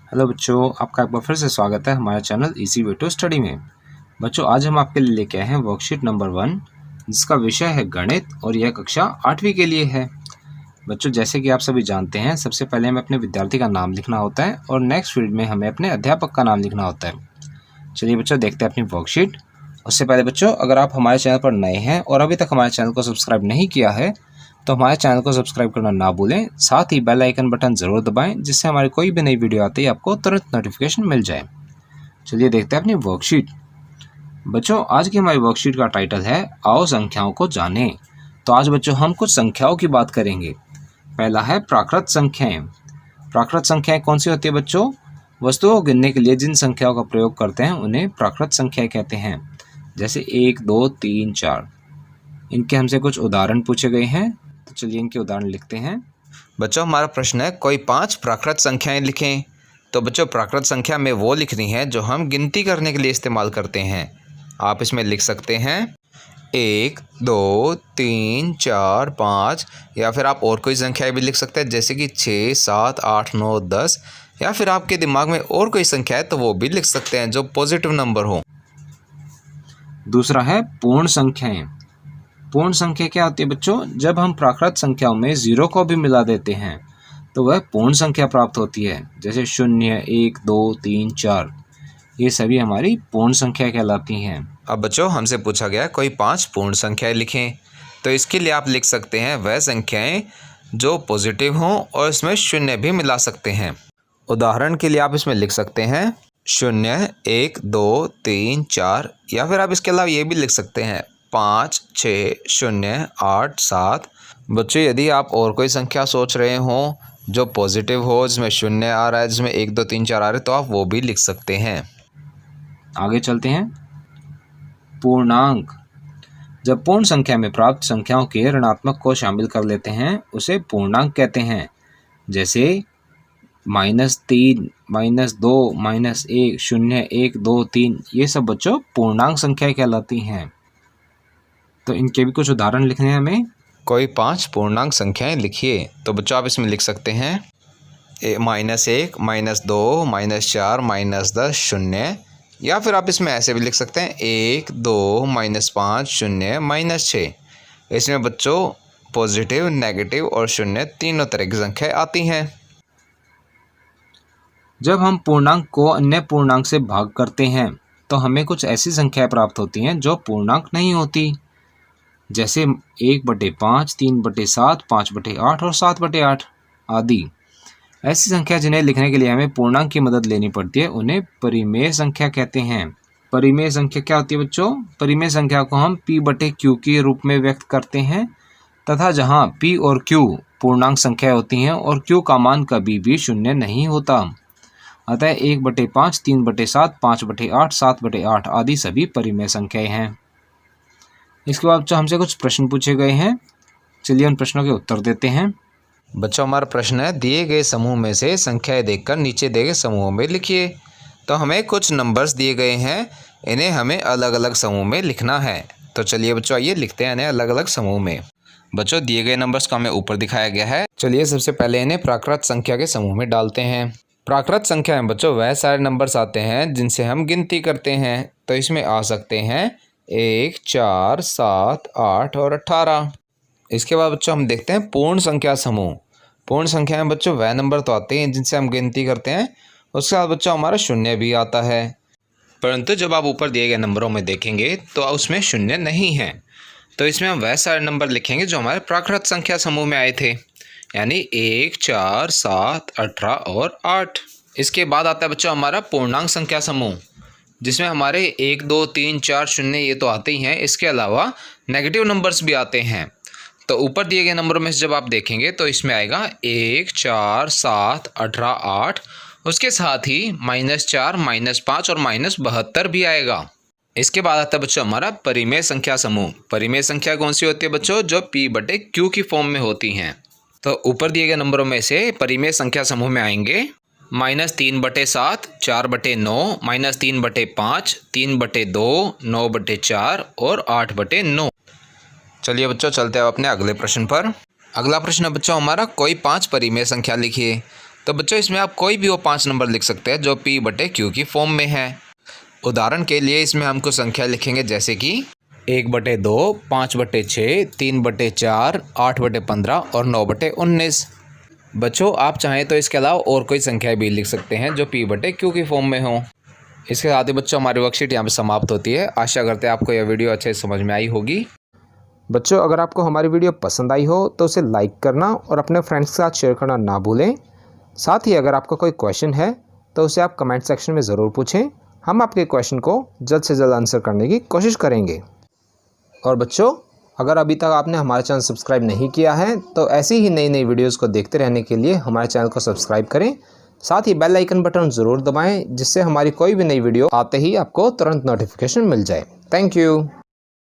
Hello बच्चों, आपका एक बार फिर से स्वागत है हमारे channel easy way to study में। बच्चों, आज हम आपके लिए लेके आए हैं वर्कशीट नंबर 1, जिसका विषय है गणित और यह कक्षा 8वीं के लिए है। बच्चों, जैसे कि आप सभी जानते हैं, सबसे पहले हमें अपने विद्यार्थी का नाम लिखना होता है और नेक्स्ट फील्ड में हमें अपने अध्यापक का नाम लिखना होता है। चलिए बच्चों, देखते हैं अपनी वर्कशीट। उससे पहले बच्चों, अगर आप हमारे चैनल पर नए हैं और अभी तक हमारे चैनल को सब्सक्राइब नहीं किया है तो हमारे चैनल को सब्सक्राइब करना ना भूलें। साथ ही बेल आइकन बटन ज़रूर दबाएं, जिससे हमारी कोई भी नई वीडियो आती है आपको तुरंत नोटिफिकेशन मिल जाए। चलिए देखते हैं अपनी वर्कशीट। बच्चों, आज की हमारी वर्कशीट का टाइटल है आओ संख्याओं को जानें। तो आज बच्चों हम कुछ संख्याओं की बात करेंगे। पहला है प्राकृत संख्याएं। प्राकृत संख्याएं कौन सी होती है बच्चों? वस्तुओं को गिनने के लिए जिन संख्याओं का प्रयोग करते हैं उन्हें प्राकृत संख्याएं कहते हैं। जैसे 1, 2, 3, 4। इनके हमसे कुछ उदाहरण पूछे गए हैं, तो चलिए इनके उदाहरण लिखते हैं। बच्चों, हमारा प्रश्न है कोई 5 प्राकृत संख्याएं लिखें। तो बच्चों, प्राकृत संख्या में वो लिखनी है जो हम गिनती करने के लिए इस्तेमाल करते हैं। आप इसमें लिख सकते हैं 1, 2, 3, 4, 5, या फिर आप और कोई संख्या भी लिख सकते हैं, जैसे कि 6, 7, 8, 9, 10, या फिर आपके दिमाग में और कोई संख्या है तो वो भी लिख सकते हैं जो पॉजिटिव नंबर हो। दूसरा है पूर्ण संख्याएं। पूर्ण संख्या क्या होती है बच्चों? जब हम प्राकृत संख्याओं में 0 को भी मिला देते हैं तो वह पूर्ण संख्या प्राप्त होती है। जैसे 0, 1, 2, 3, 4, ये सभी हमारी पूर्ण संख्या कहलाती हैं। अब बच्चों, हमसे पूछा गया कोई 5 पूर्ण संख्याएं लिखें। तो इसके लिए आप लिख सकते हैं वह संख्याएं जो पॉजिटिव हों और इसमें शून्य भी मिला सकते हैं। उदाहरण के लिए आप इसमें लिख सकते हैं 0, 1, 2, 3, 4, या फिर आप इसके अलावा ये भी लिख सकते हैं 5, 6, 0, 8, 7। बच्चों, यदि आप और कोई संख्या सोच रहे हों जो पॉजिटिव हो, जिसमें शून्य आ रहा है, जिसमें 1, 2, 3, 4 आ रहे, तो आप वो भी लिख सकते हैं। आगे चलते हैं। पूर्णांक। जब पूर्ण संख्या में प्राप्त संख्याओं के ऋणात्मक को शामिल कर लेते हैं उसे पूर्णांक कहते हैं। जैसे -3, -2, -1, 0, 1, 2, 3, ये सब बच्चों पूर्णांक संख्याएं कहलाती हैं। तो इनके भी कुछ उदाहरण लिखने हैं हमें। कोई 5 पूर्णांक संख्याएं लिखिए। तो बच्चों, आप इसमें लिख सकते हैं -1, -2, -4, -10, 0, या फिर आप इसमें ऐसे भी लिख सकते हैं 1, 2, -5, 0, -6। इसमें बच्चों पॉजिटिव, नेगेटिव और शून्य तीनों तरह की संख्याएं आती हैं। जब हम पूर्णांक को अन्य पूर्णांक से भाग करते हैं तो हमें कुछ ऐसी संख्याएं प्राप्त होती हैं जो पूर्णांक नहीं होती। जैसे 1/5, 3/7, 5/8 और 7/8 आदि। ऐसी संख्या जिन्हें लिखने के लिए हमें पूर्णांक की मदद लेनी पड़ती है उन्हें परिमेय संख्या कहते हैं। परिमेय संख्या क्या होती है बच्चों? परिमेय संख्या को हम p/q के रूप में व्यक्त करते हैं, तथा जहां p और q पूर्णांक संख्या होती हैं और q का मान कभी भी शून्य नहीं होता। अतः 1/5, 3/7, 5/8, 7/8 आदि सभी परिमेय संख्याएं हैं। इसके बाद बच्चों हमसे कुछ प्रश्न पूछे गए हैं, चलिए उन प्रश्नों के उत्तर देते हैं। बच्चों, हमारा प्रश्न है दिए गए समूह में से संख्याएं देखकर नीचे दिए गए समूहों में लिखिए। तो हमें कुछ नंबर्स दिए गए हैं, इन्हें हमें अलग अलग समूह में लिखना है। तो चलिए बच्चों, आइए लिखते हैं इन्हें अलग अलग समूह में। बच्चों, दिए गए नंबर्स को हमें ऊपर दिखाया गया है। चलिए सबसे पहले इन्हें प्राकृत संख्या के समूह में डालते हैं। प्राकृत संख्या में बच्चों वह सारे नंबर्स आते हैं जिनसे हम गिनती करते हैं। तो इसमें आ सकते हैं 1, 4, 7, 8 और 18। इसके बाद बच्चों हम देखते हैं पूर्ण संख्या समूह। पूर्ण संख्या में बच्चों वह नंबर तो आते हैं जिनसे हम गिनती करते हैं, उसके बाद बच्चों हमारा शून्य भी आता है। परंतु जब आप ऊपर दिए गए नंबरों में देखेंगे तो उसमें शून्य नहीं है। तो इसमें हम वह सारे नंबर लिखेंगे जो हमारे प्राकृत संख्या समूह में आए थे, यानी 1, 4, 7, 18 और 8। इसके बाद आता है बच्चों हमारा पूर्णांक संख्या समूह, जिसमें हमारे 1, 2, 3, 4, 0 ये तो आते ही हैं, इसके अलावा नेगेटिव नंबर्स भी आते हैं। तो ऊपर दिए गए नंबरों में से जब आप देखेंगे तो इसमें आएगा 1, 4, 7, 18, 8, उसके साथ ही -4, -5 और -72 भी आएगा। इसके बाद आता है बच्चों हमारा परिमेय संख्या समूह। परिमेय संख्या कौन सी होती है बच्चों? जो p/q की फॉर्म में होती हैं। तो ऊपर दिए गए नंबरों में से परिमेय संख्या समूह में आएंगे -3/7, 4/9, -3/5, 3/2, 9/4 और 8/9। चलिए बच्चों, चलते हैं अपने अगले प्रश्न पर। अगला प्रश्न है बच्चों हमारा कोई 5 परिमेय संख्या लिखिए। तो बच्चों इसमें आप कोई भी वो 5 नंबर लिख सकते हैं जो P/Q की फॉर्म में है। उदाहरण के लिए इसमें हम कुछ संख्या लिखेंगे जैसे कि 1/2, 5/6, 3/4, 8/15 और 9/19। बच्चों आप चाहें तो इसके अलावा और कोई संख्या भी लिख सकते हैं जो P/Q की फॉर्म में हो। इसके साथ ही बच्चों हमारी वर्कशीट यहाँ पे समाप्त होती है। आशा करते हैं आपको यह वीडियो अच्छे से समझ में आई होगी। बच्चों अगर आपको हमारी वीडियो पसंद आई हो तो उसे लाइक करना और अपने फ्रेंड्स के साथ शेयर करना ना भूलें। साथ ही अगर आपका कोई क्वेश्चन है तो उसे आप कमेंट सेक्शन में ज़रूर पूछें। हम आपके क्वेश्चन को जल्द से जल्द आंसर करने की कोशिश करेंगे। और बच्चों अगर अभी तक आपने हमारा चैनल सब्सक्राइब नहीं किया है तो ऐसी ही नई नई वीडियोज़ को देखते रहने के लिए हमारे चैनल को सब्सक्राइब करें। साथ ही बेल आइकन बटन ज़रूर दबाएं जिससे हमारी कोई भी नई वीडियो आते ही आपको तुरंत नोटिफिकेशन मिल जाए। Thank you.